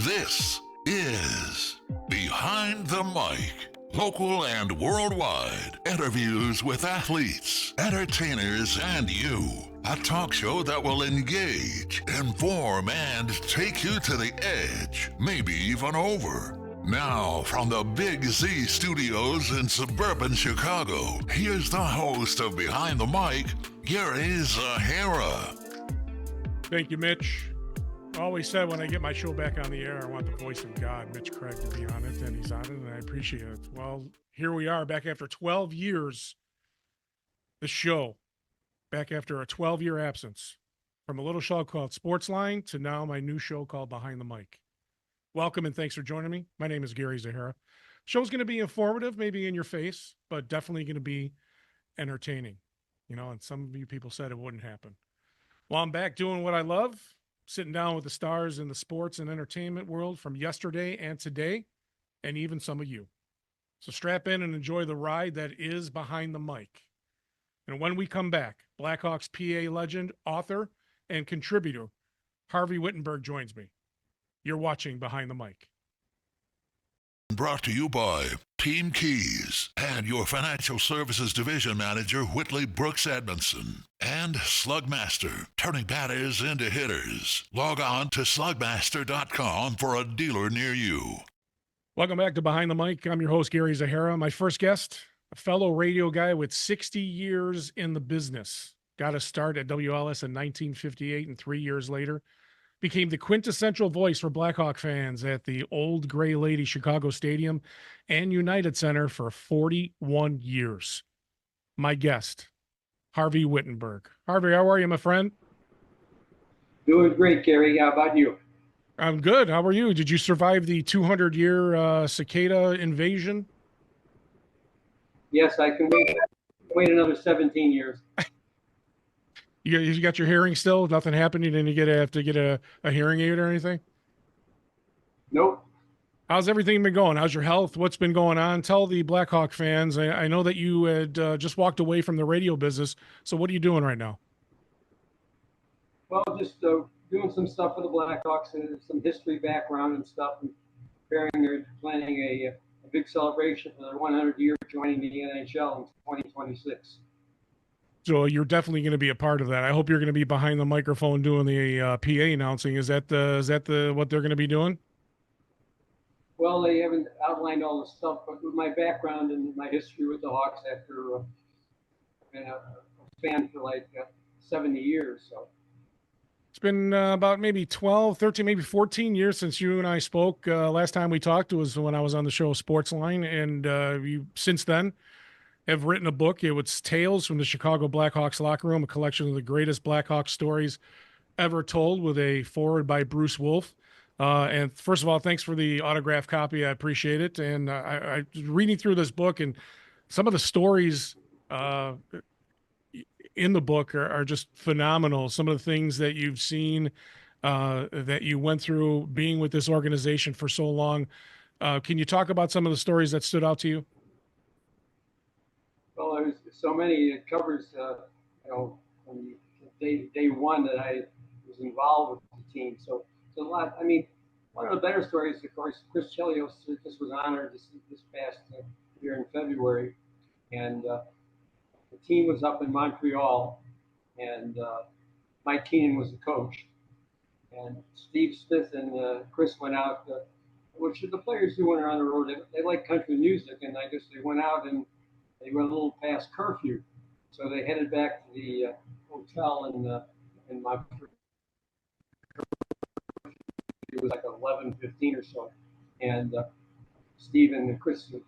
This is Behind the Mic. Local and worldwide interviews with athletes, entertainers, and you. A talk show that will engage, inform, and take you to the edge, maybe even over. Now, from the Big Z Studios in suburban Chicago, here's the host of Behind the Mic, Gary Zahara. Thank you, Mitch. I always said when I get my show back on the air, I want the voice of God, Mitch Craig, to be on it, and he's on it, and I appreciate it. Well, here we are, back after 12 years, the show, back after a 12-year absence, from a little show called Sportsline to now my new show called Behind the Mic. Welcome, and thanks for joining me. My name is Gary Zahara. Show's going to be informative, maybe in your face, but definitely going to be entertaining. You know, and some of you people said it wouldn't happen. Well, I'm back doing what I love, sitting down with the stars in the sports and entertainment world from yesterday and today, and even some of you. So strap in and enjoy the ride that is Behind the Mic. And when we come back, Blackhawks PA legend, author, and contributor Harvey Wittenberg joins me. You're watching Behind the Mic. Brought to you by Team Keys and your financial services division manager, Whitley Brooks Edmunson, and Slugmaster, turning batters into hitters. Log on to slugmaster.com for a dealer near you. Welcome back to Behind the Mic. I'm your host, Gary Zahara. My first guest, a fellow radio guy with 60 years in the business. Got a start at WLS in 1958, and 3 years later became the quintessential voice for Blackhawk fans at the Old Gray Lady Chicago Stadium and United Center for 41 years. My guest, Harvey Wittenberg. Harvey, how are you, my friend? Doing great, Gary. How about you? I'm good. How are you? Did you survive the 200-year cicada invasion? Yes, I can wait another 17 years. You got your hearing still? Nothing happened? You didn't have to get a hearing aid or anything? Nope. How's everything been going? How's your health? What's been going on? Tell the Blackhawk fans. I know that you had just walked away from the radio business. So what are you doing right now? Well, just doing some stuff for the Blackhawks and some history background and stuff, and planning a big celebration for their 100-year joining the NHL in 2026. So you're definitely going to be a part of that. I hope you're going to be behind the microphone doing the PA announcing. Is that what they're going to be doing? Well, they haven't outlined all the stuff, but with my background and my history with the Hawks after been a fan for like 70 years. So it's been about maybe 12, 13, maybe 14 years since you and I spoke. Last time we talked was when I was on the show Sportsline, and you since then have written a book. It was Tales from the Chicago Blackhawks Locker Room, a collection of the greatest Blackhawks stories ever told, with a foreword by Bruce Wolfe. And first of all, thanks for the autographed copy. I appreciate it. And I was reading through this book, and some of the stories in the book are just phenomenal. Some of the things that you've seen, that you went through being with this organization for so long. Can you talk about some of the stories that stood out to you? Well, there's so many. It covers, from day one that I was involved with the team. So it's a lot. I mean, one of the better stories, of course, Chris Chelios just was honored this past year in February, and the team was up in Montreal, and Mike Keenan was the coach, and Steve Smith and Chris went out, which the players do when they're on the road. They like country music, and I guess they went out and they went a little past curfew, so they headed back to the hotel in Montreal. It was like 11:15 or so, and Steve and Chris were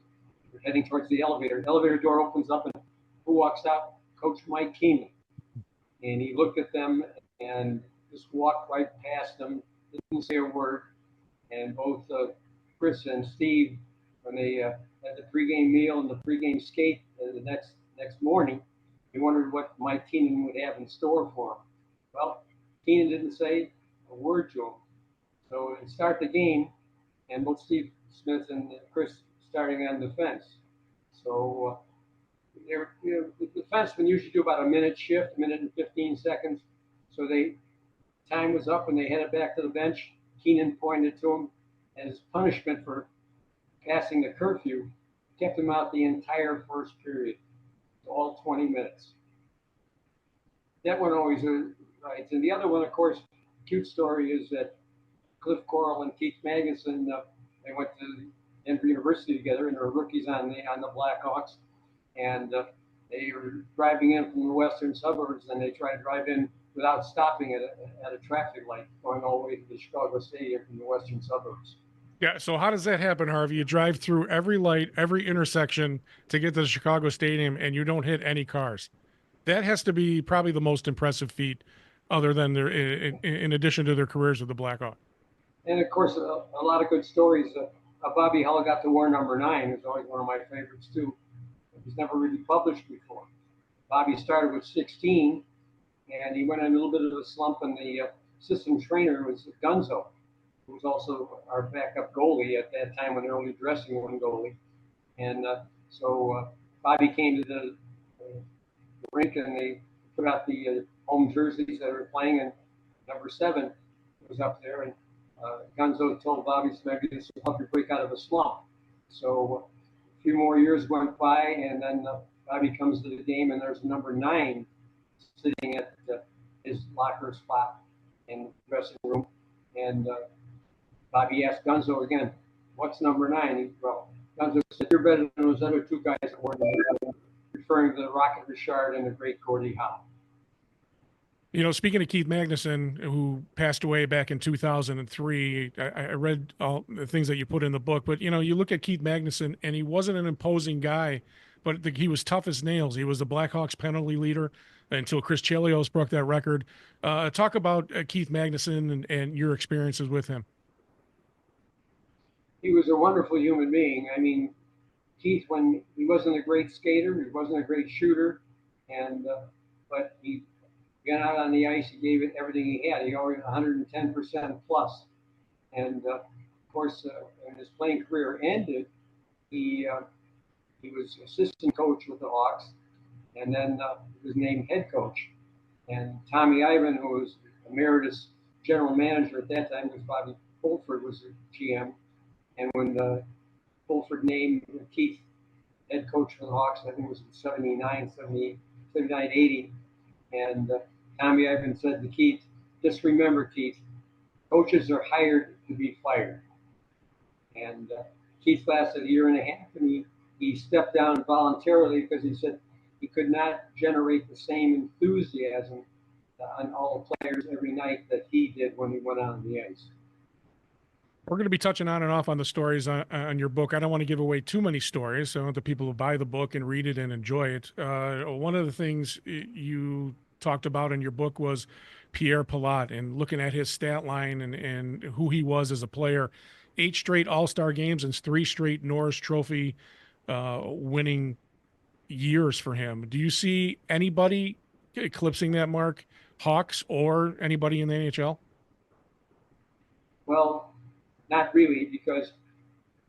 heading towards the elevator. The elevator door opens up, and who walks out? Coach Mike Keenan. And he looked at them and just walked right past them, didn't say a word. And both Chris and Steve, when they had the pregame meal and the pregame skate the next morning, he wondered what Mike Keenan would have in store for him. Well, Keenan didn't say a word to him. So it start the game, and both Steve Smith and Chris starting on defense. So the defensemen usually do about a minute shift, a minute and 15 seconds. So time was up, and they headed back to the bench. Keenan pointed to him, as punishment for passing the curfew, kept him out the entire first period, all 20 minutes. That one always right. And the other one, of course, cute story is that Cliff Corral and Keith Magnuson, they went to Denver University together, and they were rookies on the Blackhawks, and they were driving in from the western suburbs, and they tried to drive in without stopping at a traffic light, going all the way to the Chicago Stadium from the western suburbs. Yeah. So how does that happen, Harvey? You drive through every light, every intersection to get to the Chicago Stadium, and you don't hit any cars. That has to be probably the most impressive feat, other than their, in addition to their careers with the Blackhawks. And of course, a lot of good stories. Bobby Hull got to wear number 9. It was always one of my favorites too. It was never really published before. Bobby started with 16, and he went in a little bit of a slump, and the assistant trainer was Gunzo, who was also our backup goalie at that time when they were only dressing one goalie. And so Bobby came to the rink, and they put out the home jerseys that were playing, and number 7 was up there. And Gunzo told Bobby, maybe this will help you break out of a slump. So a few more years went by, and then Bobby comes to the game, and there's number 9 sitting at his locker spot in the dressing room. And Bobby asked Gunzo again, "What's number 9?" Gunzo said, "You're better than those other 2 guys that were there," referring to the Rocket Richard and the great Gordie Howe. You know, speaking of Keith Magnuson, who passed away back in 2003, I read all the things that you put in the book, but, you know, you look at Keith Magnuson, and he wasn't an imposing guy, but he was tough as nails. He was the Blackhawks penalty leader until Chris Chelios broke that record. Talk about Keith Magnuson and your experiences with him. He was a wonderful human being. I mean, Keith, when he wasn't a great skater, he wasn't a great shooter, and but he got out on the ice, he gave it everything he had. He always 110% plus. And of course, when his playing career ended, he was assistant coach with the Hawks, and then he was named head coach. And Tommy Ivan, who was emeritus general manager at that time, because Bobby Fulford was the GM. And when Fulford named Keith head coach for the Hawks, I think it was in 79, 80. And Tommy Ivan said to Keith, "Just remember, Keith, coaches are hired to be fired." And Keith lasted a year and a half, and he stepped down voluntarily because he said he could not generate the same enthusiasm on all the players every night that he did when he went on the ice. We're going to be touching on and off on the stories on your book. I don't want to give away too many stories, so I want the people who buy the book and read it and enjoy it. One of the things you talked about in your book was Pierre Palat, and looking at his stat line and who he was as a player. 8 straight All-Star games and 3 straight Norris Trophy winning years for him. Do you see anybody eclipsing that mark, Hawks or anybody in the NHL? Well, not really, because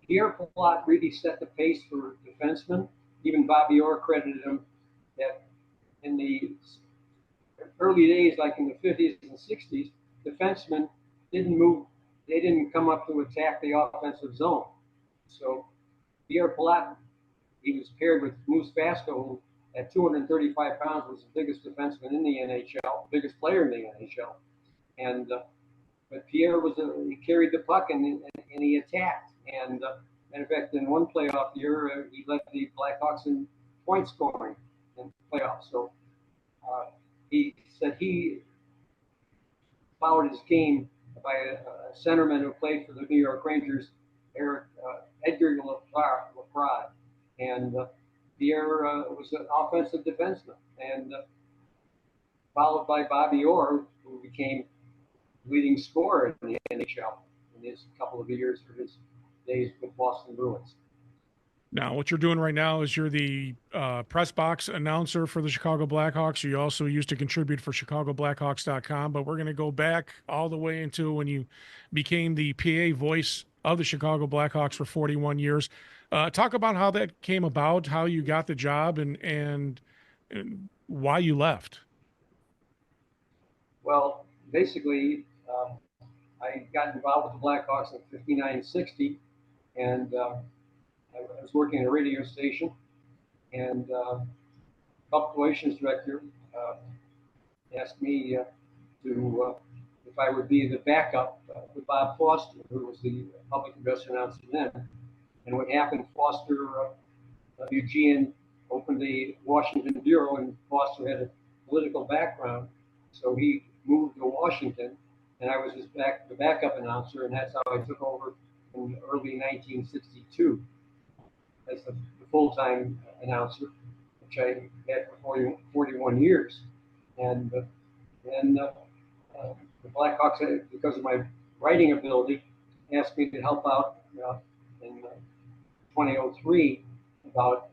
Pierre Palat really set the pace for defensemen. Even Bobby Orr credited him that in the early days, like in the 50s and 60s, defensemen didn't move. They didn't come up to attack the offensive zone. So Pierre Palat, he was paired with Moose Vasco, who at 235 pounds was the biggest defenseman in the NHL, biggest player in the NHL. And but Pierre he carried the puck and he attacked. And matter of fact, in one playoff year, he led the Blackhawks in point scoring in playoffs. So he said he followed his game by a centerman who played for the New York Rangers, Edgar Lafrade. And Pierre was an offensive defenseman, and followed by Bobby Orr, who became leading scorer in the NHL in his couple of years for his days with Boston Bruins. Now, what you're doing right now is you're the press box announcer for the Chicago Blackhawks. You also used to contribute for ChicagoBlackhawks.com, but we're going to go back all the way into when you became the PA voice of the Chicago Blackhawks for 41 years. Talk about how that came about, how you got the job, and why you left. Well, basically, I got involved with the Blackhawks in 59-60, and I was working at a radio station, and public relations director asked me if I would be the backup with Bob Foster, who was the public address announcer then. And what happened, Foster, Eugene opened the Washington bureau, and Foster had a political background, so he moved to Washington, and I was the backup announcer, and that's how I took over in early 1962 as the full-time announcer, which I had for 41 years. And then the Blackhawks, because of my writing ability, asked me to help out in 2003 about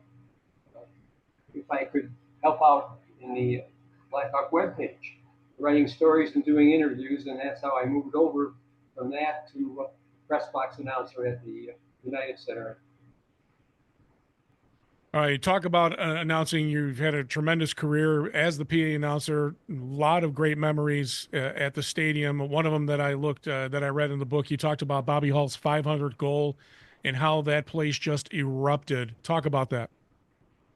if I could help out in the Blackhawk webpage, writing stories and doing interviews, and that's how I moved over from that to press box announcer at the United Center. All right, talk about announcing. You've had a tremendous career as the PA announcer. A lot of great memories at the stadium. One of them that I read in the book, you talked about Bobby Hull's 500 goal and how that place just erupted. Talk about that.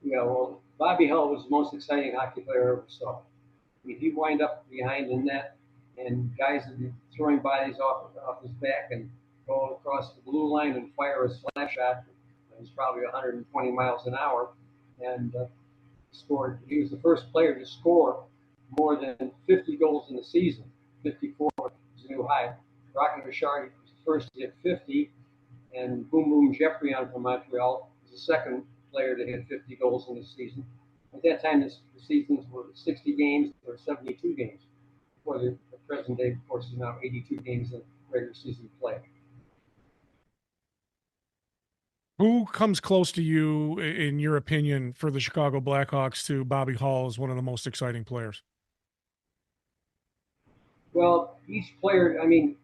Yeah, well, Bobby Hull was the most exciting hockey player I ever saw. I mean, he'd wind up behind the net, and guys would be throwing bodies off his back and go across the blue line and fire a slap shot. It was probably 120 miles an hour, and scored. He was the first player to score more than 50 goals in the season. 54 was a new high. Rocky Richard was the first to hit 50, and Boom Boom Geoffrion from Montreal was the second player to hit 50 goals in the season. At that time, the seasons were 60 games or 72 games. For the present day, of course, is now 82 games in regular season play. Who comes close to you, in your opinion, for the Chicago Blackhawks to Bobby Hull as one of the most exciting players? Well, each player, I mean,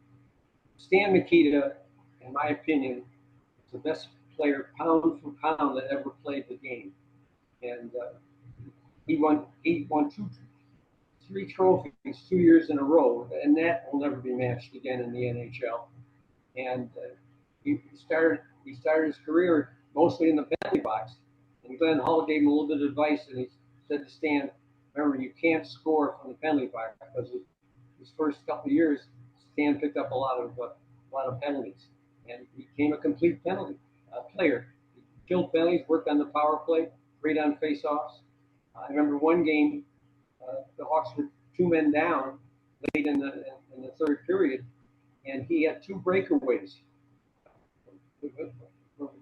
Stan Mikita, in my opinion, is the best player pound for pound that ever played the game. And he won three trophies 2 years in a row, and that will never be matched again in the NHL. And he started his career mostly in the penalty box. And Glenn Hull gave him a little bit of advice, and he said to Stan, remember, you can't score from the penalty box, because his first couple of years, Stan picked up a lot of penalties, and he became a complete penalty player. He killed penalties, worked on the power play, great on face-offs. I remember one game, the Hawks were 2 men down late in the third period, and he had 2 breakaways. The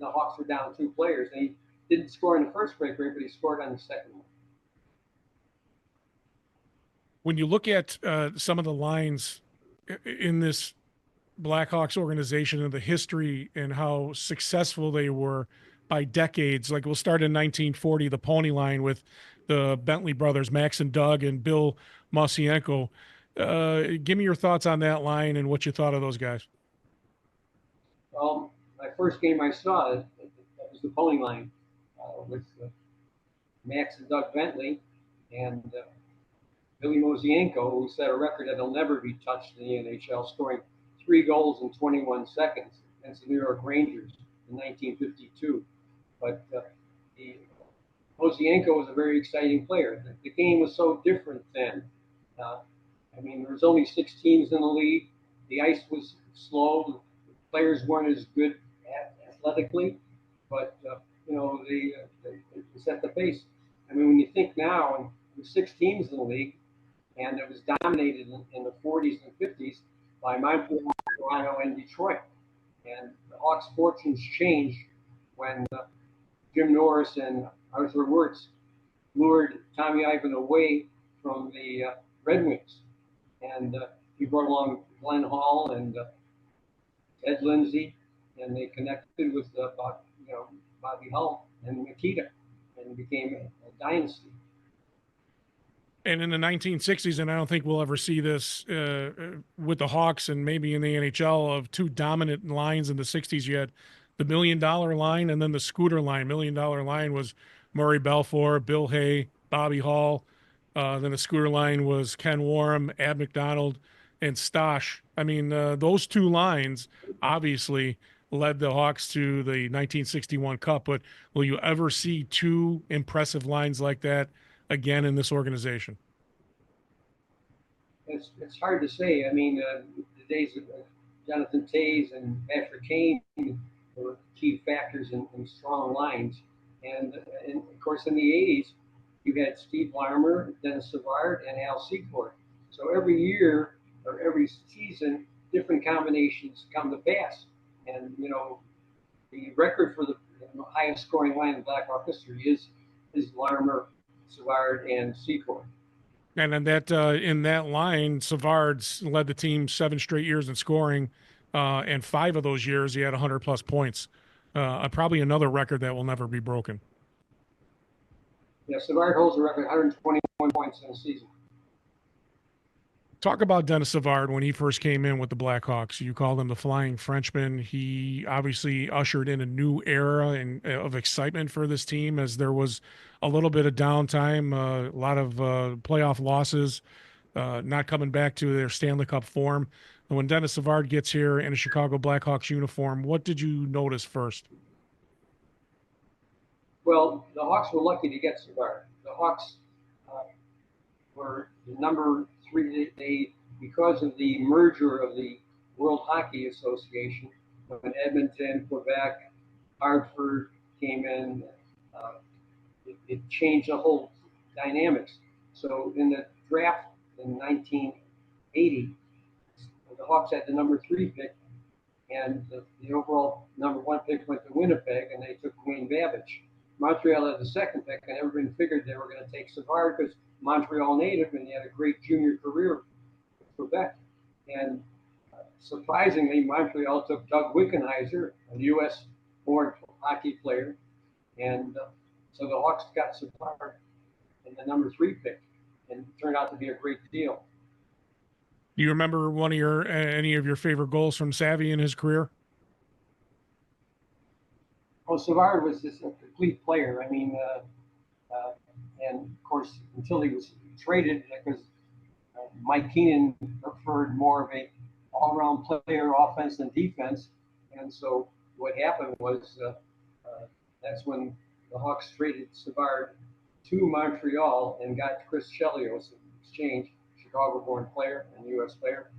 Hawks were down 2 players, and he didn't score in the first breakaway, but he scored on the second one. When you look at some of the lines in this Blackhawks organization and the history and how successful they were by decades, like we'll start in 1940, the Pony Line with the Bentley brothers, Max and Doug, and Bill Mosienko. Give me your thoughts on that line and what you thought of those guys. Well, my first game I saw, that was the Pony Line with Max and Doug Bentley and Billy Mosienko, who set a record that'll never be touched in the NHL, scoring 3 goals in 21 seconds against the New York Rangers in 1952. But Mosienko was a very exciting player. The game was so different then. I mean, there was only 6 teams in the league. The ice was slow. The players weren't as good athletically, but they set the pace. I mean, when you think now, there's 6 teams in the league, and it was dominated in the 40s and 50s by Montreal, Toronto, and Detroit. And the Hawks' fortunes changed when Jim Norris and Arthur Wirtz lured Tommy Ivan away from the Red Wings. And he brought along Glenn Hall and Ed Lindsay, and they connected with Bobby Hull and Nikita, and became a dynasty. And in the 1960s, and I don't think we'll ever see this with the Hawks and maybe in the NHL, of 2 dominant lines in the 60s. You had the $1 Million line and then the Scooter line. $1 Million line was Murray Belfour, Bill Hay, Bobby Hull. Then the Scooter line was Ken Warham, Ab McDonald, and Stosh. I mean, those two lines obviously led the Hawks to the 1961 Cup, but will you ever see two impressive lines like that again in this organization? It's hard to say. I mean, the days of Jonathan Toews and Patrick Kane were key factors in strong lines. And of course, in the 80s, you had Steve Larmer, Dennis Savard, and Al Secord. So every year or every season, different combinations come to pass. And, you know, the record for the highest scoring line in Blackhawk history is Larmer, Savard, and Secord. And then that in that line, Savard's led the team 7 straight years in scoring, and 5 of those years he had 100-plus points. Probably another record that will never be broken. Yeah, Savard holds the record, 121 points in a season. Talk about Dennis Savard when he first came in with the Blackhawks. You called him the Flying Frenchman. He obviously ushered in a new era of excitement for this team, as there was a little bit of downtime, a lot of playoff losses, not coming back to their Stanley Cup form. And when Dennis Savard gets here in a Chicago Blackhawks uniform, what did you notice first? Well, the Hawks were lucky to get Savard. The Hawks were the number 3. They, because of the merger of the World Hockey Association, when Edmonton, Quebec, Hartford came in, it changed the whole dynamics. So in the draft in 1980, the Hawks had the number 3 pick, and the overall number 1 pick went to Winnipeg, and they took Wayne Babbage. Montreal had the 2nd pick, and everybody figured they were going to take Savard because Montreal native, and he had a great junior career with Quebec. And surprisingly, Montreal took Doug Wickenheiser, a U.S.-born hockey player, and so the Hawks got Savard in the number 3 pick, and it turned out to be a great deal. Do you remember any of your favorite goals from Savvy in his career? Well, Savard was just a complete player. I mean, and of course, until he was traded, because Mike Keenan preferred more of a all-around player, offense and defense. And so what happened was that's when the Hawks traded Savard to Montreal and got Chris Chelios in exchange, Chicago-born player and U.S. player.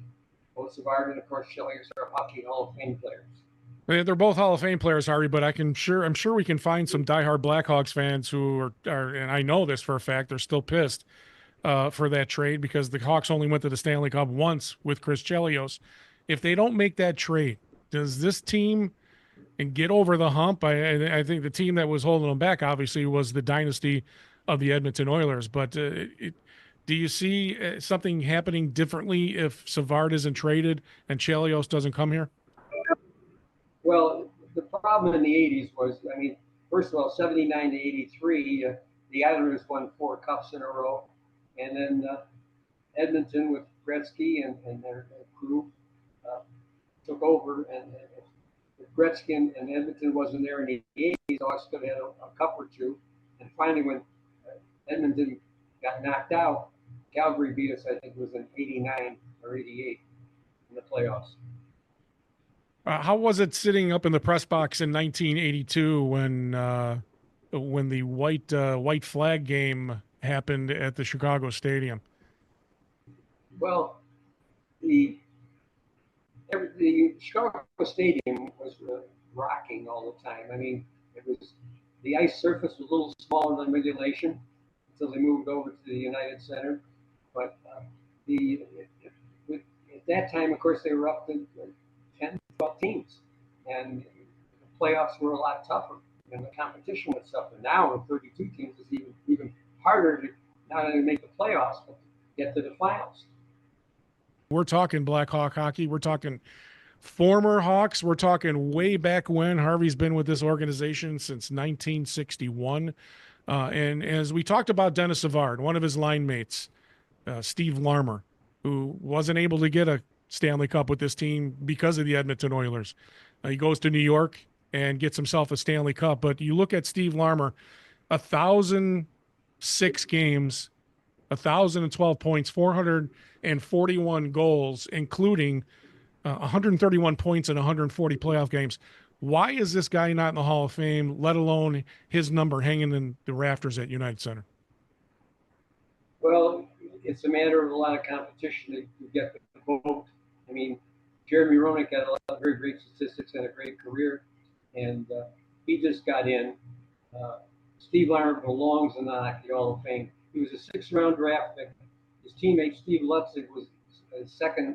Both Savard and, of course, Chelios are Hockey Hall of Fame players. They're both Hall of Fame players, Harvey, but I'm sure we can find some diehard Blackhawks fans who are, and I know this for a fact, they're still pissed for that trade, because the Hawks only went to the Stanley Cup once with Chris Chelios. If they don't make that trade, does this team get over the hump? I think the team that was holding them back, obviously, was the dynasty of the Edmonton Oilers. But do you see something happening differently if Savard isn't traded and Chelios doesn't come here? Well, the problem in the 80s was, I mean, first of all, 79 to 83, the Islanders won 4 cups in a row. And then Edmonton with Gretzky and their crew took over. And if Gretzky and Edmonton wasn't there in the 80s, the Hawks could have had a cup or two. And finally, when Edmonton got knocked out, Calgary beat us, I think it was in 89 or 88 in the playoffs. How was it sitting up in the press box in 1982 when the white flag game happened at the Chicago Stadium? Well, the Chicago Stadium was rocking all the time. I mean, the ice surface was a little smaller than regulation until they moved over to the United Center. But at that time, of course, they were up to 10, 12 teams, and the playoffs were a lot tougher, and the competition was tougher. Now, with 32 teams, it's even harder to not only make the playoffs, but get to the finals. We're talking Blackhawk hockey. We're talking former Hawks. We're talking way back when. Harvey's been with this organization since 1961. And as we talked about Dennis Savard, one of his line mates, Steve Larmer, who wasn't able to get a Stanley Cup with this team because of the Edmonton Oilers. He goes to New York and gets himself a Stanley Cup. But you look at Steve Larmer, 1,006 games, 1,012 points, 441 goals, including 131 points in 140 playoff games. Why is this guy not in the Hall of Fame, let alone his number hanging in the rafters at United Center? Well, it's a matter of a lot of competition to get the vote. I mean, Jeremy Roenick had a lot of very great statistics and a great career, and he just got in. Steve Larmer belongs in the Hockey Hall of Fame. He was a sixth-round draft pick. His teammate Steve Lutzig was a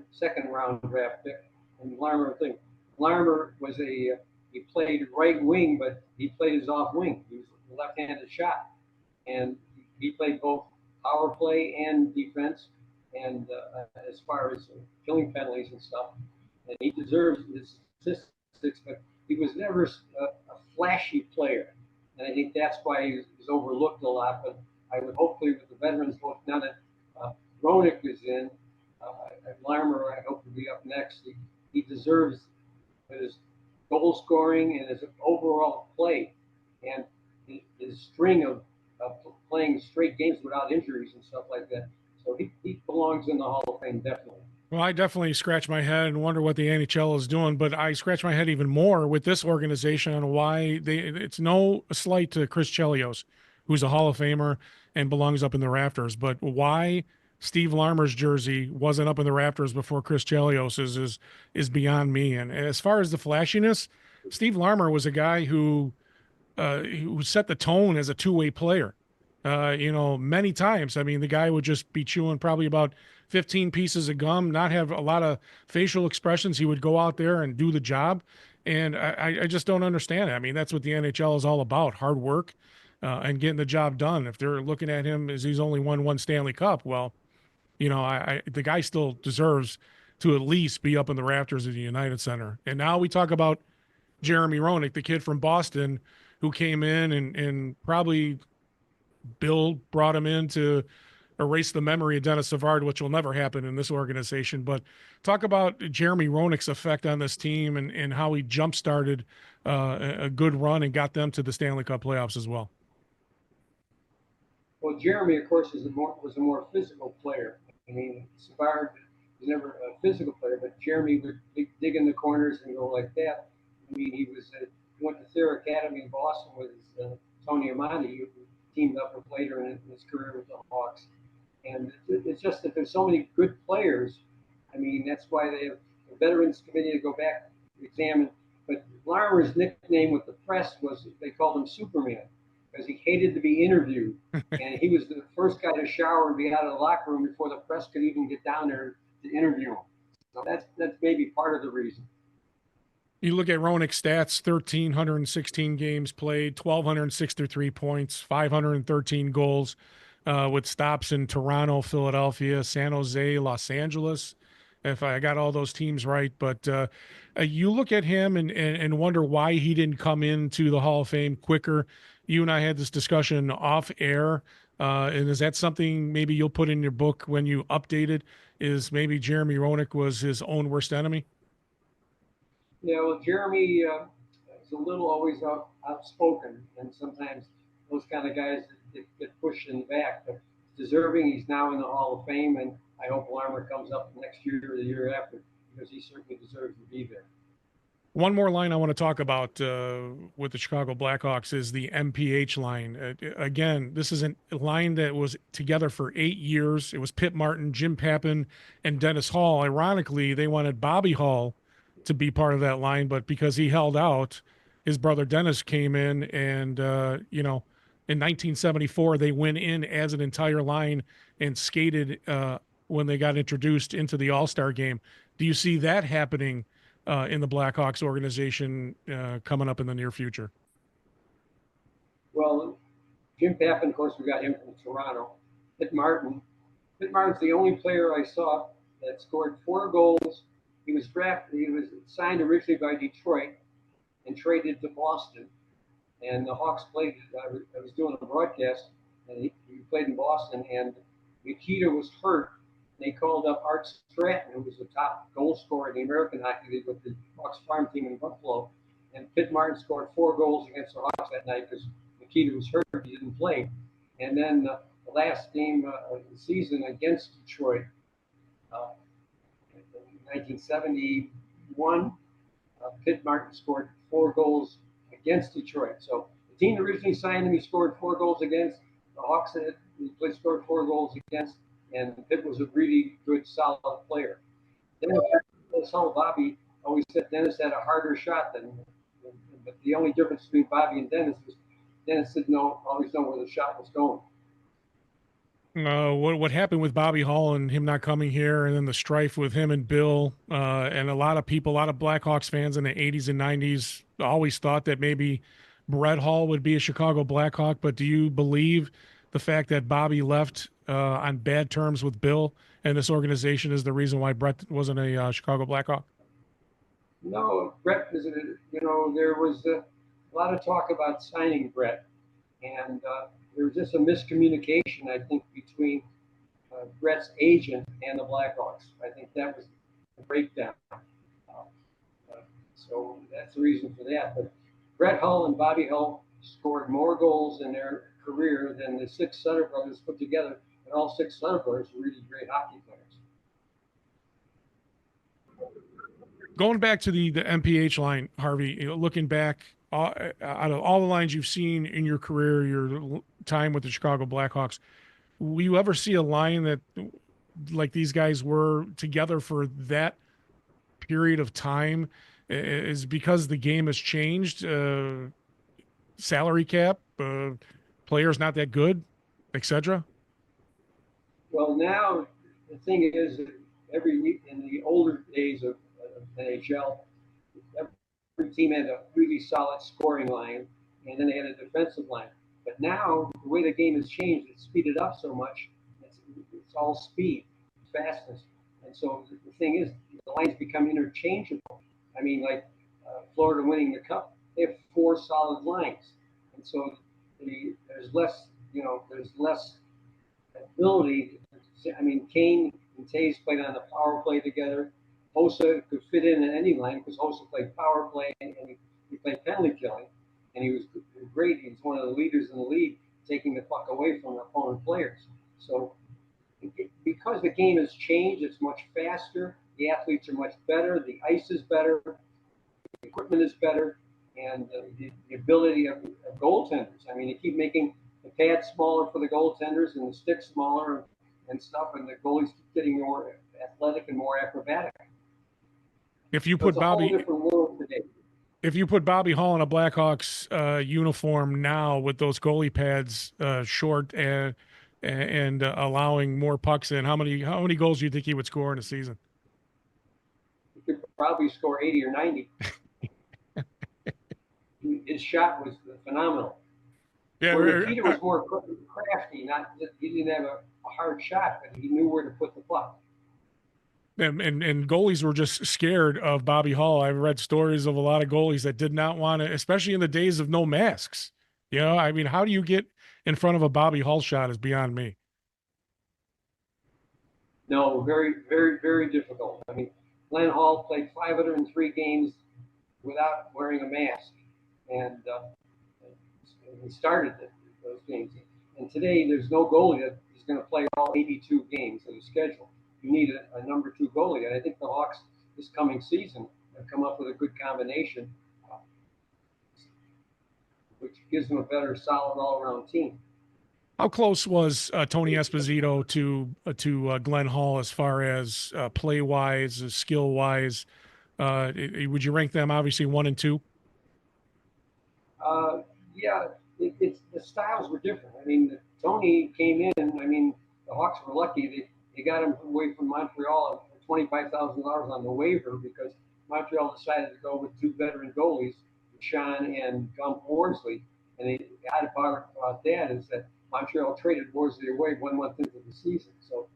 second-round draft pick, and Larmer was he played right wing, but he played his off wing. He was a left-handed shot, and he played both power play and defense, and as far as killing penalties and stuff, and he deserves his statistics, but he was never a flashy player, and I think that's why he was overlooked a lot. But I would hopefully with the veterans vote now that Roenick is in, Larmer I hope to be up next. He deserves his goal scoring and his overall play, and his string of playing straight games without injuries and stuff like that. So he belongs in the Hall of Fame, definitely. Well, I definitely scratch my head and wonder what the NHL is doing, but I scratch my head even more with this organization on why it's no slight to Chris Chelios, who's a Hall of Famer and belongs up in the rafters, but why Steve Larmer's jersey wasn't up in the rafters before Chris Chelios is beyond me. And as far as the flashiness, Steve Larmer was a guy who set the tone as a two-way player. Many times. I mean, the guy would just be chewing probably about 15 pieces of gum, not have a lot of facial expressions. He would go out there and do the job. And I just don't understand it. I mean, that's what the NHL is all about, hard work and getting the job done. If they're looking at him as he's only won one Stanley Cup, well, the guy still deserves to at least be up in the rafters of the United Center. And now we talk about Jeremy Roenick, the kid from Boston who came in and probably Bill brought him in to erase the memory of Dennis Savard, which will never happen in this organization. But talk about Jeremy Roenick's effect on this team and how he jump-started a good run and got them to the Stanley Cup playoffs as well. Well, Jeremy, of course, was a more physical player. I mean, Savard was never a physical player, but Jeremy would dig in the corners and go like that. I mean, he went to Thayer Academy in Boston with Tony Amati, who teamed up with later in his career with the Hawks. And it's just that there's so many good players. I mean, that's why they have a Veterans Committee to go back and examine. But Larmer's nickname with the press was they called him Superman because he hated to be interviewed. And he was the first guy to shower and be out of the locker room before the press could even get down there to interview him. So that's maybe part of the reason. You look at Roenick's stats, 1,316 games played, 1,263 points, 513 goals with stops in Toronto, Philadelphia, San Jose, Los Angeles, if I got all those teams right. But you look at him and wonder why he didn't come into the Hall of Fame quicker. You and I had this discussion off air. And is that something maybe you'll put in your book when you update it, is maybe Jeremy Roenick was his own worst enemy? Yeah, well, Jeremy is a little always outspoken, and sometimes those kind of guys get pushed in the back. But deserving, he's now in the Hall of Fame, and I hope Larmer comes up next year or the year after because he certainly deserves to be there. One more line I want to talk about with the Chicago Blackhawks is the MPH line. Again, this is a line that was together for 8 years. It was Pitt Martin, Jim Pappin, and Dennis Hall. Ironically, they wanted Bobby Hall to be part of that line, but because he held out, his brother Dennis came in and, in 1974, they went in as an entire line and skated when they got introduced into the All-Star game. Do you see that happening in the Blackhawks organization coming up in the near future? Well, Jim Pappin, of course, we got him from Toronto. Pitt Martin's the only player I saw that scored 4 goals. He was signed originally by Detroit and traded to Boston. And the Hawks played, I was doing a broadcast, and he played in Boston, and Nikita was hurt. They called up Art Stratton, who was the top goal scorer in the American Hockey League with the Hawks farm team in Buffalo. And Pitt Martin scored 4 goals against the Hawks that night because Nikita was hurt. He didn't play. And then the last game of the season against Detroit, 1971, Pitt Martin scored 4 goals against Detroit. So the team that originally signed him, he scored 4 goals against. The Hawks scored 4 goals against, and Pitt was a really good, solid player. Dennis Bobby always said Dennis had a harder shot than, but the only difference between Bobby and Dennis was Dennis didn't always know where the shot was going. What happened with Bobby Hall and him not coming here, and then the strife with him and Bill, and a lot of people, a lot of Blackhawks fans in the 80s and 90s always thought that maybe Brett Hall would be a Chicago Blackhawk. But do you believe the fact that Bobby left on bad terms with Bill and this organization is the reason why Brett wasn't a Chicago Blackhawk? No, Brett was, there was a lot of talk about signing Brett, and there was just a miscommunication, I think, between Brett's agent and the Blackhawks. I think that was the breakdown. So that's the reason for that. But Brett Hull and Bobby Hull scored more goals in their career than the 6 Sutter brothers put together, and all 6 Sutter brothers were really great hockey players. Going back to the MPH line, Harvey, looking back, out of all the lines you've seen in your career, your time with the Chicago Blackhawks, will you ever see a line that, like these guys were together for that period of time, is because the game has changed, salary cap, players not that good, etc.? Well, now the thing is, in the older days of NHL, every team had a really solid scoring line, and then they had a defensive line. But now, the way the game has changed, it's speeded up so much. It's all speed, fastness. And so the thing is, the lines become interchangeable. I mean, like Florida winning the Cup, they have 4 solid lines. And so there's less ability. I mean, Kane and Taves played on the power play together. Hossa could fit in any line because Hossa played power play and he played penalty killing, and he was great. He was one of the leaders in the league, taking the puck away from opponent players. So because the game has changed, it's much faster. The athletes are much better. The ice is better. The equipment is better, and the ability of goaltenders. I mean, you keep making the pads smaller for the goaltenders and the sticks smaller and stuff, and the goalies keep getting more athletic and more acrobatic. If you put Bobby, a whole different world today. If you put Bobby Hall in a Blackhawks uniform now with those goalie pads short and allowing more pucks in, how many goals do you think he would score in a season? He could probably score 80 or 90. His shot was phenomenal. Yeah, Peter was more crafty. He didn't have a hard shot, but he knew where to put the puck. And goalies were just scared of Bobby Hall. I've read stories of a lot of goalies that did not want to, especially in the days of no masks. You know, I mean, how do you get in front of a Bobby Hall shot is beyond me. No, very, very, very difficult. I mean, Glenn Hall played 503 games without wearing a mask, and he started those games. And today, there's no goalie that is going to play all 82 games of the schedule. You need a number 2 goalie, and I think the Hawks this coming season have come up with a good combination, which gives them a better, solid, all-around team. How close was Tony Esposito to Glenn Hall as far as play-wise, skill-wise? Would you rank them obviously 1 and 2? Yeah, the styles were different. I mean, Tony came in. I mean, the Hawks were lucky. They got him away from Montreal for $25,000 on the waiver because Montreal decided to go with 2 veteran goalies, Sean and Gump Worsley. And the odd part about that is that Montreal traded Worsley away 1 month into the season. So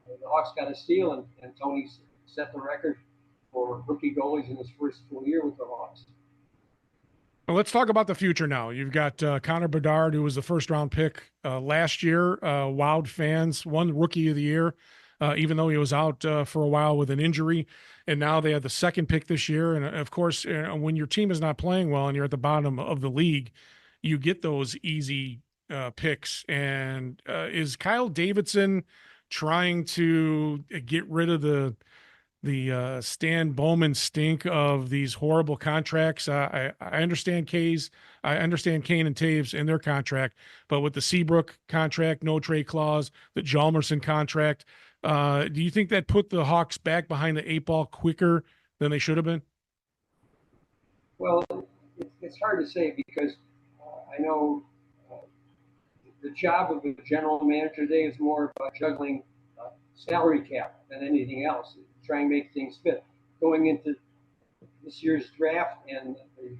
the Hawks got a steal, and Tony set the record for rookie goalies in his first full year with the Hawks. Well, let's talk about the future now. You've got Connor Bedard, who was the first-round pick last year, wowed fans, won Rookie of the Year, even though he was out for a while with an injury. And now they have the second pick this year. And, of course, when your team is not playing well and you're at the bottom of the league, you get those easy picks. And is Kyle Davidson trying to get rid of the Stan Bowman stink of these horrible contracts. I understand I understand Kane and Taves in their contract, but with the Seabrook contract, no trade clause, the Hjalmarsson contract, do you think that put the Hawks back behind the eight ball quicker than they should have been? Well, it's hard to say because I know uh, the job of a general manager today is more about juggling salary cap than anything else, trying to make things fit. Going into this year's draft and the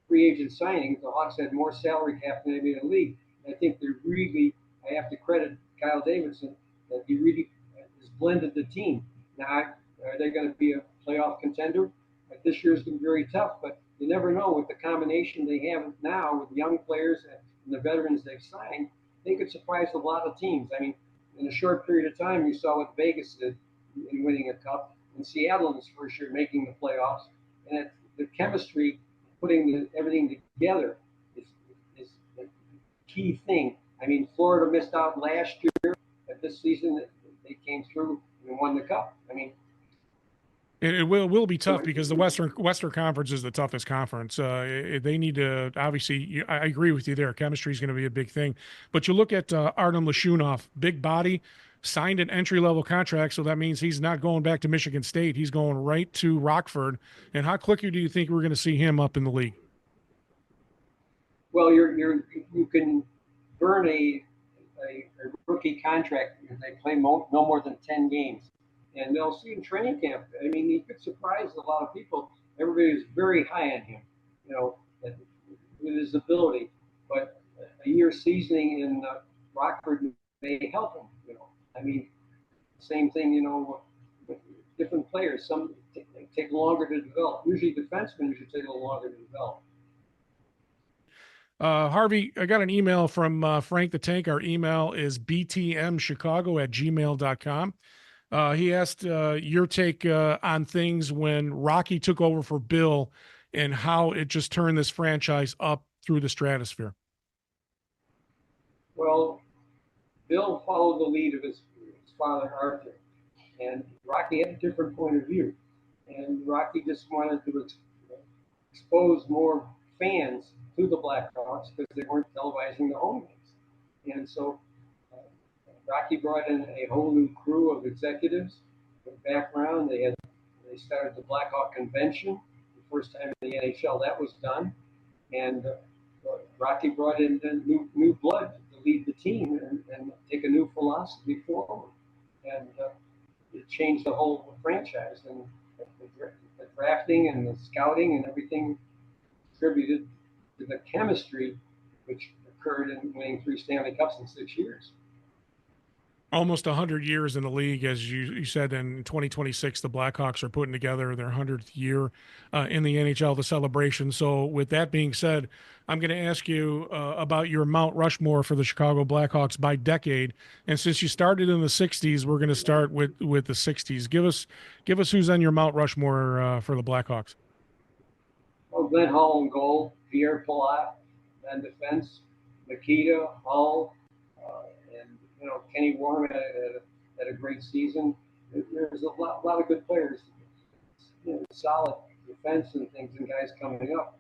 free agent signings, the Hawks had more salary cap than anybody in the league. And I think they're really, I have to credit Kyle Davidson that he really has blended the team. Now, are they going to be a playoff contender? Like this year's been very tough, but you never know with the combination they have now with young players and the veterans they've signed. They could surprise a lot of teams. I mean, in a short period of time, you saw what Vegas did in winning a cup, and Seattle in his first year making the playoffs. And the chemistry, putting everything together, is the key thing. I mean, Florida missed out last year, but this season they came through and won the cup. I mean, It will be tough because the Western Conference is the toughest conference. They need to obviously. I agree with you there. Chemistry is going to be a big thing, but you look at Artem Lashunov, big body, signed an entry level contract, so that means he's not going back to Michigan State. He's going right to Rockford. And how quickly do you think we're going to see him up in the league? Well, you can burn a rookie contract if they play no more than 10 games. And they'll see in training camp. I mean, he could surprise a lot of people. Everybody was very high on him, with his ability. But a year seasoning in Rockford may help him. I mean, same thing. With different players. Some take longer to develop. Usually, defensemen should take a little longer to develop. Harvey, I got an email from Frank the Tank. Our email is btmchicago@gmail.com. He asked your take on things when Rocky took over for Bill and how it just turned this franchise up through the stratosphere. Well, Bill followed the lead of his father, Arthur, and Rocky had a different point of view. And Rocky just wanted to expose more fans to the Blackhawks because they weren't televising the home games. And so Rocky brought in a whole new crew of executives with background. They started the Blackhawk Convention, the first time in the NHL that was done, and Rocky brought in new blood to lead the team and take a new philosophy forward, and it changed the whole franchise. And the drafting and the scouting and everything contributed to the chemistry which occurred in winning 3 Stanley Cups in 6 years. Almost 100 years in the league, as you said. In 2026, the Blackhawks are putting together their 100th year in the NHL, the celebration. So with that being said, I'm going to ask you about your Mount Rushmore for the Chicago Blackhawks by decade. And since you started in the 60s, we're going to start with the 60s. Give us who's on your Mount Rushmore for the Blackhawks. Well, Glenn Hall in goal, Pierre Palat, then defense, Nikita, Hall, and Kenny Warren had a great season. There's a lot of good players, solid defense and things, and guys coming up.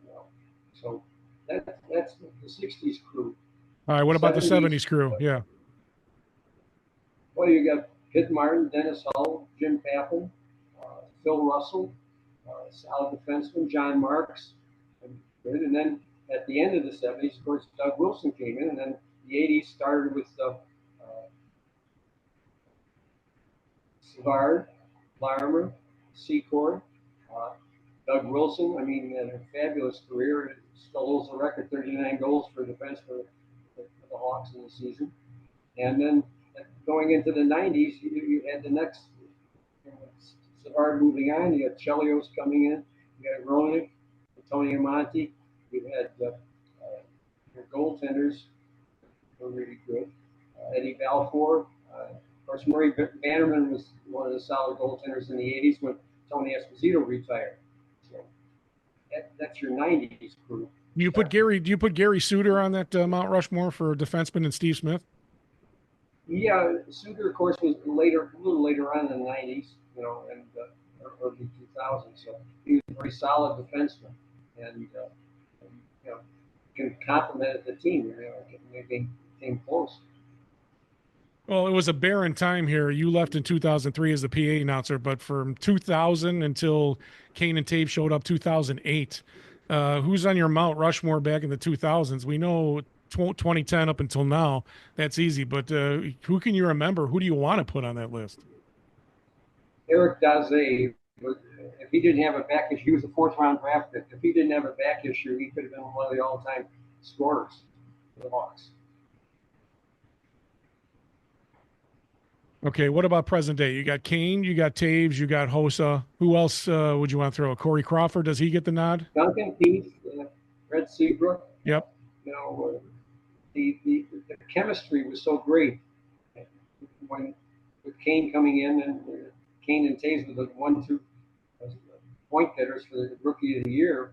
So that's the '60s crew. All right, what about the '70s crew? Yeah. Well, you got Pitt Martin, Dennis Hull, Jim Pappin, Phil Russell, solid defenseman, John Marks, and then at the end of the '70s, of course, Doug Wilson came in, and then the '80s started with Savard, Larmer, Secord, Doug Wilson. I mean, had a fabulous career. Still holds the record, 39 goals for defense for the Hawks in the season. And then going into the '90s, you had the next Savard moving on. You had Chelios coming in. You had Roenick, Tony Amonte. You had your goaltenders were really good. Eddie Balfour. Of course, Murray Bannerman was one of the solid goaltenders in the '80s when Tony Esposito retired. So that's your '90s crew. Do you put Gary Suter on that Mount Rushmore for defenseman and Steve Smith? Yeah, Suter, of course, was a little later on in the '90s, and early 2000s. So he was a very solid defenseman, and you know, can complement the team. They came close. Well, it was a barren time here. You left in 2003 as the PA announcer, but from 2000 until Kane and Taves showed up 2008. Who's on your Mount Rushmore back in the 2000s? We know 2010 up until now, that's easy, but who can you remember? Who do you want to put on that list? Eric Daze, if he didn't have a back issue, he was a fourth-round draft pick. If he didn't have a back issue, he could have been one of the all-time scorers for the Hawks. Okay, what about present day? You got Kane, you got Taves, you got Hossa. Who else would you want to throw? Corey Crawford, does he get the nod? Duncan Keith, Red Seabrook. Yep. The chemistry was so great when with Kane coming in, and Kane and Taves were the 1-2 point getters for the Rookie of the Year.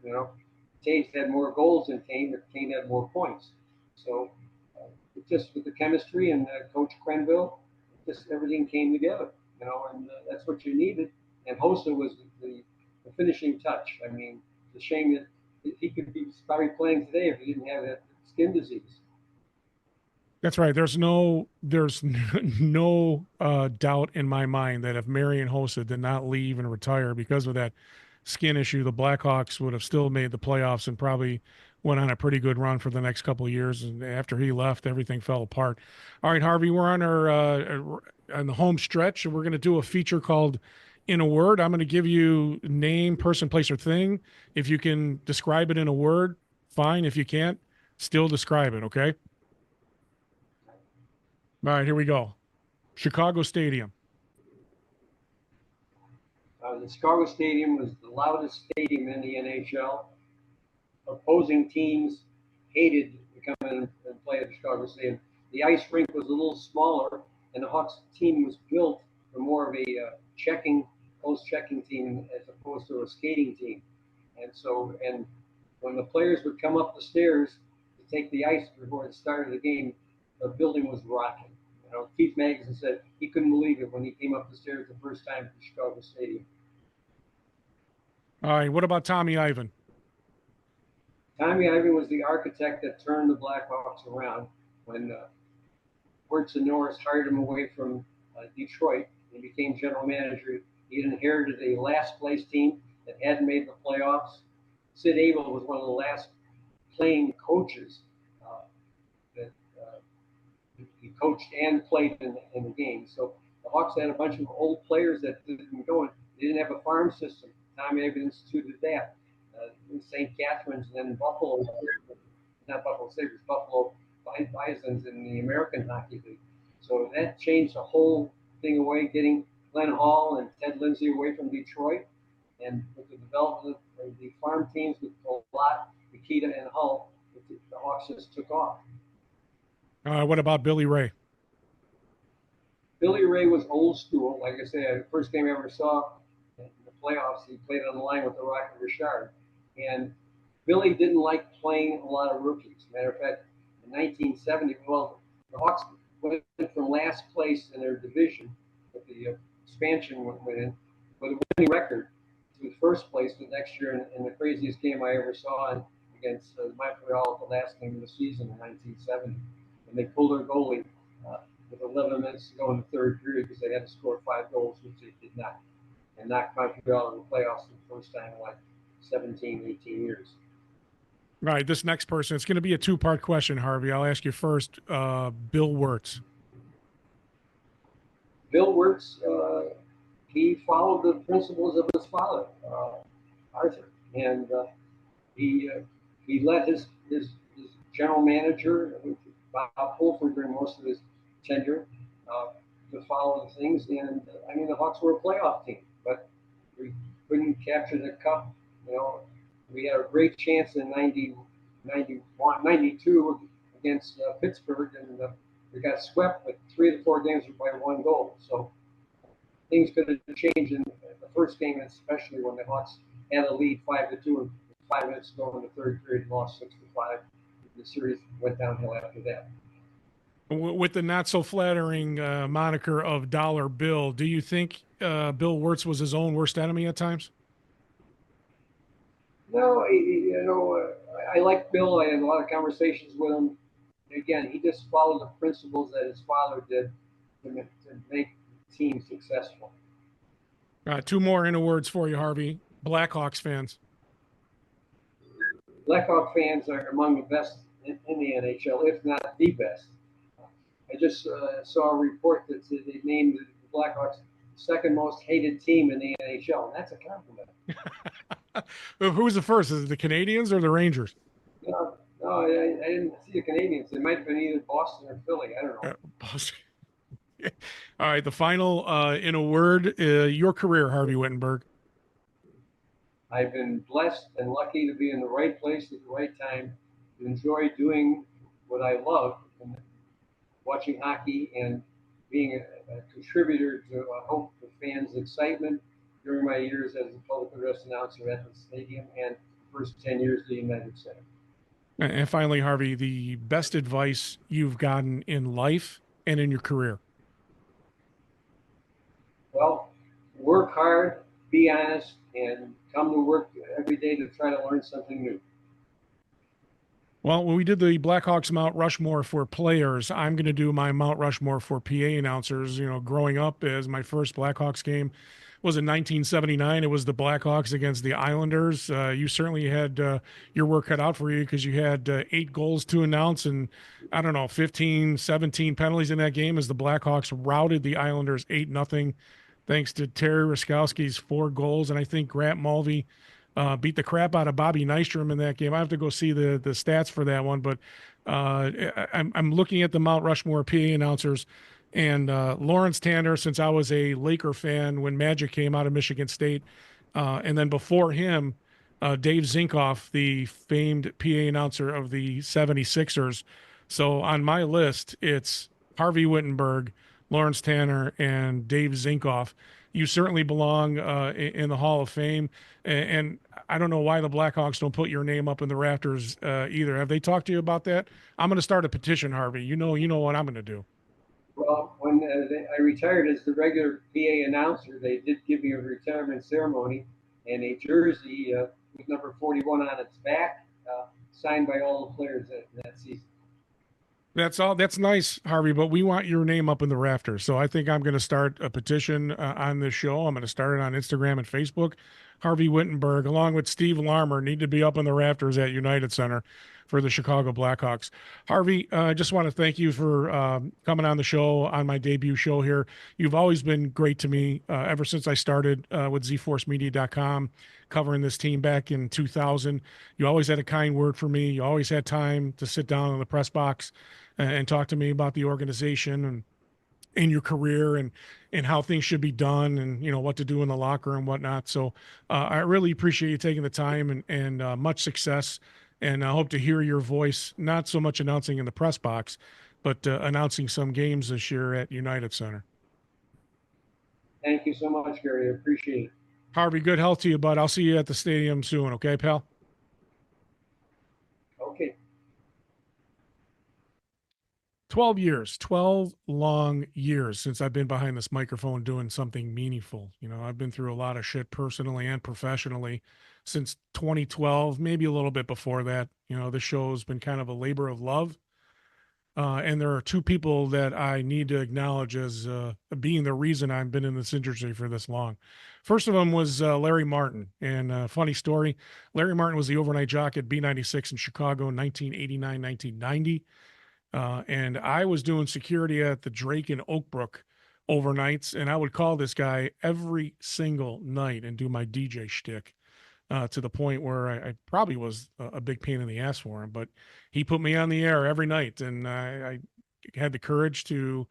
Taves had more goals than Kane, but Kane had more points. So just with the chemistry and Coach Quenneville, just everything came together. And that's what you needed. And Hossa was the finishing touch. I mean, it's a shame that he could be probably playing today if he didn't have that skin disease. That's right. There's no doubt in my mind that if Marian Hossa did not leave and retire because of that skin issue, the Blackhawks would have still made the playoffs and probably went on a pretty good run for the next couple of years. And after he left, everything fell apart. All right, Harvey, we're on on the home stretch, and we're going to do a feature called In a Word. I'm going to give you name, person, place, or thing. If you can describe it in a word, fine. If you can't, still describe it, okay? All right, here we go. Chicago Stadium. The Chicago Stadium was the loudest stadium in the NHL. Opposing teams hated to come in and play at the Chicago Stadium. The ice rink was a little smaller, and the Hawks team was built for more of a post-checking team as opposed to a skating team. And when the players would come up the stairs to take the ice before the start of the game, the building was rocking. Keith Magnuson said he couldn't believe it when he came up the stairs the first time to Chicago Stadium. All right, what about Tommy Ivan? Tommy Ivan was the architect that turned the Blackhawks around when Wirtz and Norris hired him away from Detroit and became general manager. He inherited a last-place team that hadn't made the playoffs. Sid Abel was one of the last playing coaches that he coached and played in the game. So the Hawks had a bunch of old players that didn't go in. They didn't have a farm system. Tommy Ivan instituted that. In St. Catharines and then Buffalo, not Buffalo Sabres, Buffalo Bisons in the American Hockey League. So that changed the whole thing away, getting Glenn Hall and Ted Lindsay away from Detroit. And with the development of the farm teams with Palat, Nikita, and Hull, the Hawks just took off. What about Billy Ray? Billy Ray was old school. Like I said, the first game I ever saw in the playoffs, he played on the line with the Rocket Richard. And Billy didn't like playing a lot of rookies. Matter of fact, in 1970, the Hawks went from last place in their division, but the expansion went in, with a winning record to first place the next year in the craziest game I ever saw against Montreal at the last game of the season in 1970. And they pulled their goalie with 11 minutes to go in the third period because they had to score 5 goals, which they did not, and knocked Montreal in the playoffs for the first time in like 17, 18 years. Right, this next person, it's going to be a two-part question, Harvey. I'll ask you first, Bill Wirtz. Bill Wirtz, he followed the principles of his father, Arthur, and he let his general manager, Bob Fulford, during most of his tenure, to follow the things. And the Hawks were a playoff team, but we couldn't capture the cup. We had a great chance in 92 against Pittsburgh, and we got swept, but 3 of the 4 games were by 1 goal. So things could have changed in the first game, especially when the Hawks had a lead 5-2 and 5 minutes to go in the third period and lost 6-5. The series went downhill after that. With the not so flattering moniker of Dollar Bill, do you think Bill Wirtz was his own worst enemy at times? No, I like Bill. I had a lot of conversations with him. Again, he just followed the principles that his father did to make the team successful. Two more inner words for you, Harvey. Blackhawks fans. Blackhawk fans are among the best in the NHL, if not the best. I just saw a report that said they named the Blackhawks second most hated team in the NHL, and that's a compliment. Who was the first? Is it the Canadians or the Rangers? No, I didn't see the Canadians. It might have been either Boston or Philly. I don't know. Boston. All right, the final in a word, your career, Harvey Wittenberg. I've been blessed and lucky to be in the right place at the right time, to enjoy doing what I love, and watching hockey and being a contributor to, I hope, the fans' excitement during my years as a public address announcer at the stadium and the first 10 years at the United Center. And finally, Harvey, the best advice you've gotten in life and in your career. Well, work hard, be honest, and come to work every day to try to learn something new. Well, when we did the Blackhawks Mount Rushmore for players, I'm going to do my Mount Rushmore for PA announcers. You know, growing up, as my first Blackhawks game was in 1979. It was the Blackhawks against the Islanders. You certainly had your work cut out for you because you had 8 goals to announce and, I don't know, 15, 17 penalties in that game as the Blackhawks routed the Islanders 8-0 thanks to Terry Ruskowski's 4 goals. And I think Grant Mulvey beat the crap out of Bobby Nystrom in that game. I have to go see the stats for that one, but I'm looking at the Mount Rushmore PA announcers, and Lawrence Tanner, since I was a Laker fan when Magic came out of Michigan State, and then before him, Dave Zinkoff, the famed PA announcer of the 76ers. So on my list, it's Harvey Wittenberg, Lawrence Tanner, and Dave Zinkoff. You certainly belong in the Hall of Fame, and I don't know why the Blackhawks don't put your name up in the rafters either. Have they talked to you about that? I'm going to start a petition, Harvey. You know what I'm going to do. Well, when I retired as the regular PA announcer, they did give me a retirement ceremony and a jersey with number 41 on its back, signed by all the players that season. That's all. That's nice, Harvey, but we want your name up in the rafters. So I think I'm going to start a petition on this show. I'm going to start it on Instagram and Facebook. Harvey Wittenberg, along with Steve Larmer, need to be up in the rafters at United Center for the Chicago Blackhawks. Harvey, I just want to thank you for coming on the show, on my debut show here. You've always been great to me ever since I started with zforcemedia.com, covering this team back in 2000. You always had a kind word for me. You always had time to sit down in the press box and talk to me about the organization and in your career and how things should be done and, you know, what to do in the locker and whatnot. So I really appreciate you taking the time and much success. And I hope to hear your voice, not so much announcing in the press box, but announcing some games this year at United Center. Thank you so much, Gary. I appreciate it. Harvey, good health to you, bud. I'll see you at the stadium soon. Okay, pal? Okay. 12 long years since I've been behind this microphone doing something meaningful. You know, I've been through a lot of shit personally and professionally since 2012, maybe a little bit before that. You know, the show's been kind of a labor of love. And there are 2 people that I need to acknowledge as being the reason I've been in this industry for this long. First of them was Larry Martin. And funny story, Larry Martin was the overnight jock at B96 in Chicago in 1989, 1990. And I was doing security at the Drake in Oakbrook overnights, and I would call this guy every single night and do my DJ shtick to the point where I probably was a big pain in the ass for him. But he put me on the air every night, and I had the courage to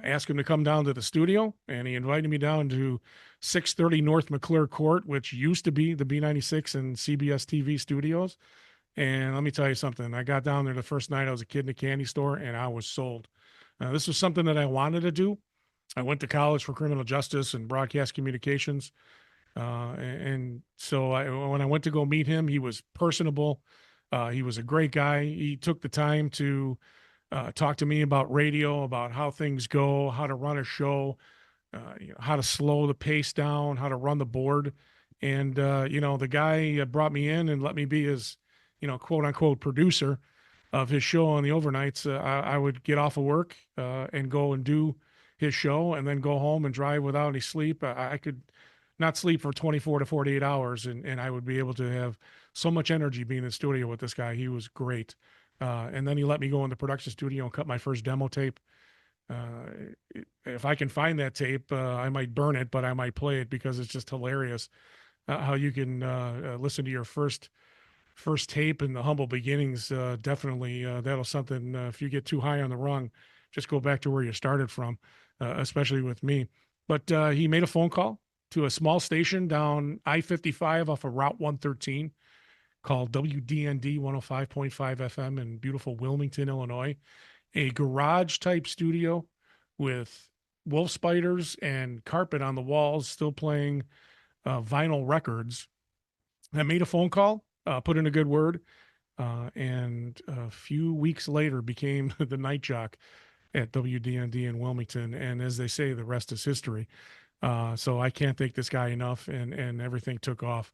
ask him to come down to the studio, and he invited me down to 630 North McClure Court, which used to be the B96 and CBS TV studios. And let me tell you something. I got down there the first night. I was a kid in a candy store, and I was sold. This was something that I wanted to do. I went to college for criminal justice and broadcast communications. And so when I went to go meet him, he was personable. He was a great guy. He took the time to talk to me about radio, about how things go, how to run a show, how to slow the pace down, how to run the board. And, the guy brought me in and let me be his, quote unquote producer of his show on the overnights. I would get off of work and go and do his show and then go home and drive without any sleep. I could not sleep for 24 to 48 hours, and I would be able to have so much energy being in the studio with this guy. He was great. And then he let me go in the production studio and cut my first demo tape. If I can find that tape, I might burn it, but I might play it because it's just hilarious how you can listen to your first tape in the humble beginnings. Definitely, that'll something. If you get too high on the rung, just go back to where you started from, especially with me. But he made a phone call to a small station down I-55 off of Route 113 called WDND 105.5 FM in beautiful Wilmington, Illinois, a garage type studio with wolf spiders and carpet on the walls, still playing vinyl records. I made a phone call, put in a good word, and a few weeks later became the night jock at WDND in Wilmington. And as they say, the rest is history. So I can't thank this guy enough, and everything took off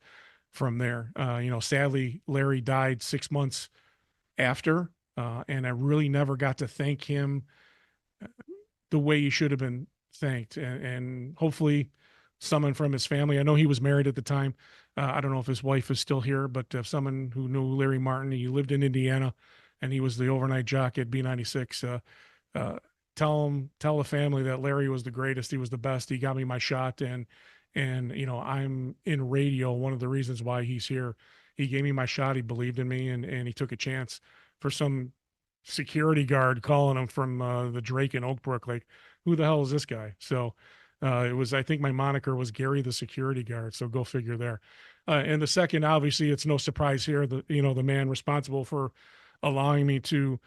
from there. Sadly, Larry died 6 months after, and I really never got to thank him the way he should have been thanked. And hopefully someone from his family, I know he was married at the time. I don't know if his wife is still here, but if someone who knew Larry Martin, he lived in Indiana and he was the overnight jock at B96, tell the family that Larry was the greatest. He was the best. He got me my shot. And I'm in radio. One of the reasons why he's here, he gave me my shot. He believed in me, and he took a chance for some security guard calling him from the Drake in Oak Brook. Like, who the hell is this guy? So I think my moniker was Gary the security guard. So go figure there. And the second, obviously, it's no surprise here, the man responsible for allowing me to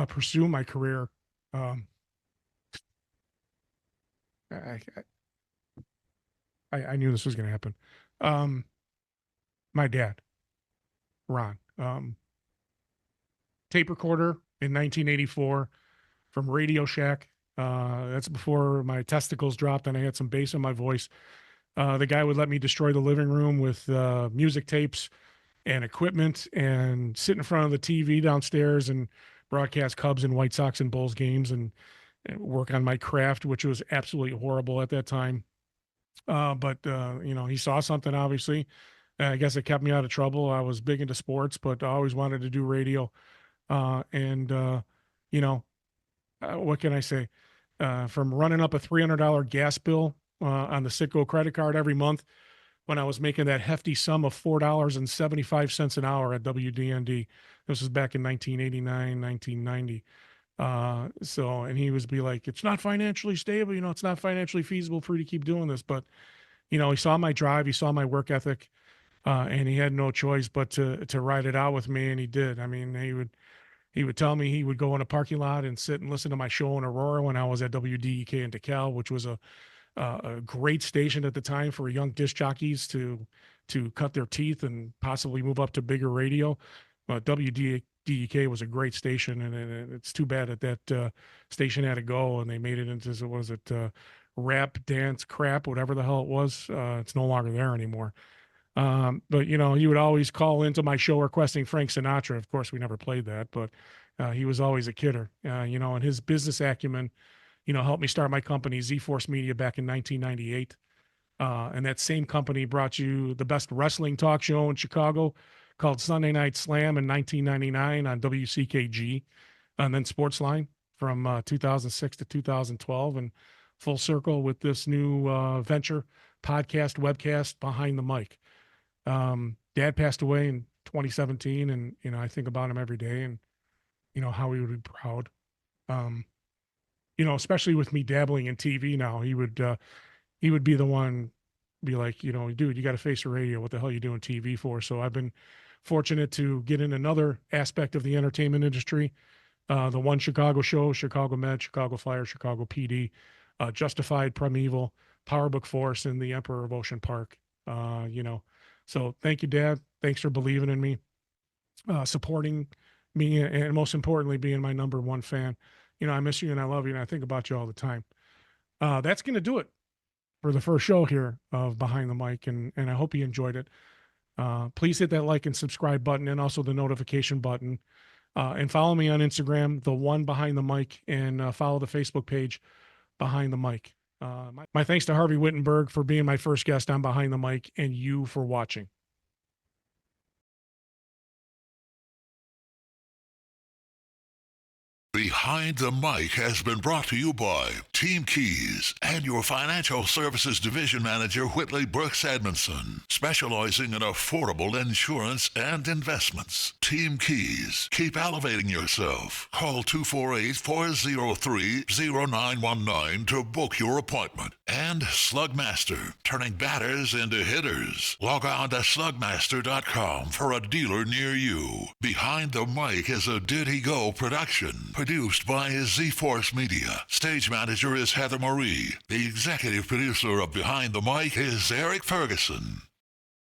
pursue my career. I knew this was going to happen. My dad, Ron, tape recorder in 1984 from Radio Shack. That's before my testicles dropped and I had some bass in my voice. The guy would let me destroy the living room with music tapes and equipment and sit in front of the TV downstairs and broadcast Cubs and White Sox and Bulls games and work on my craft, which was absolutely horrible at that time. But he saw something, obviously. I guess it kept me out of trouble. I was big into sports, but I always wanted to do radio. What can I say? From running up a $300 gas bill on the Citgo credit card every month when I was making that hefty sum of $4.75 an hour at WDND. This was back in 1989, 1990. And he was be like, it's not financially stable. It's not financially feasible for you to keep doing this. But, he saw my drive, he saw my work ethic, and he had no choice but to ride it out with me. And he did. I mean, he would tell me he would go in a parking lot and sit and listen to my show in Aurora when I was at WDEK in DeKalb, which was a great station at the time for young disc jockeys to cut their teeth and possibly move up to bigger radio. WDEK was a great station, and it's too bad that station had to go and they made it into rap, dance, crap, whatever the hell it was. It's no longer there anymore. But he would always call into my show requesting Frank Sinatra. Of course, we never played that, but he was always a kidder. And his business acumen, helped me start my company, Z-Force Media, back in 1998. And that same company brought you the best wrestling talk show in Chicago called Sunday Night Slam in 1999 on WCKG, and then Sportsline from 2006 to 2012, and full circle with this new venture, podcast, webcast, Behind the Mic. Dad passed away in 2017, and I think about him every day, and how he would be proud. Especially with me dabbling in TV now, he would be the one, be like, dude, you got to face the radio. What the hell are you doing TV for? So I've been fortunate to get in another aspect of the entertainment industry. The One Chicago Show, Chicago Med, Chicago Fire, Chicago PD, Justified, Primeval, Powerbook Force, and the Emperor of Ocean Park. So thank you, Dad. Thanks for believing in me, supporting me, and most importantly, being my number one fan. I miss you and I love you, and I think about you all the time. That's going to do it for the first show here of Behind the Mic, and I hope you enjoyed it. Please hit that like and subscribe button, and also the notification button. And follow me on Instagram, the one Behind the Mic, and follow the Facebook page, Behind the Mic. My thanks to Harvey Wittenberg for being my first guest on Behind the Mic, and you for watching. Behind the Mic has been brought to you by Team Keys and your financial services division manager, Whitley Brooks Edmondson, specializing in affordable insurance and investments. Team Keys, keep elevating yourself. Call 248-403-0919 to book your appointment. And Slugmaster, turning batters into hitters. Log on to slugmaster.com for a dealer near you. Behind the Mic is a Did He Go production. Produced by Z-Force Media. Stage manager is Heather Marie. The executive producer of Behind the Mic is Eric Ferguson.